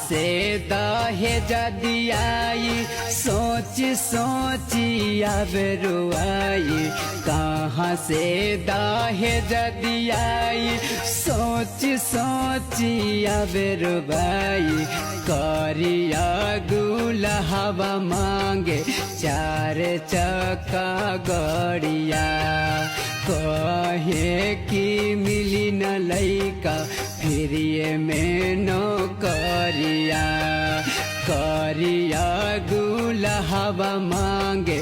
से दहेज दियाई सोच सोची अब रुआई कहाँ से दहेज दियाई सोच सोची अब रुबाई करिया दुल्हवा मांगे 4 चक्का गड़िया कहे कि मिली न लैका फिर ये में नौकरिया करिया दुल्हवा मांगे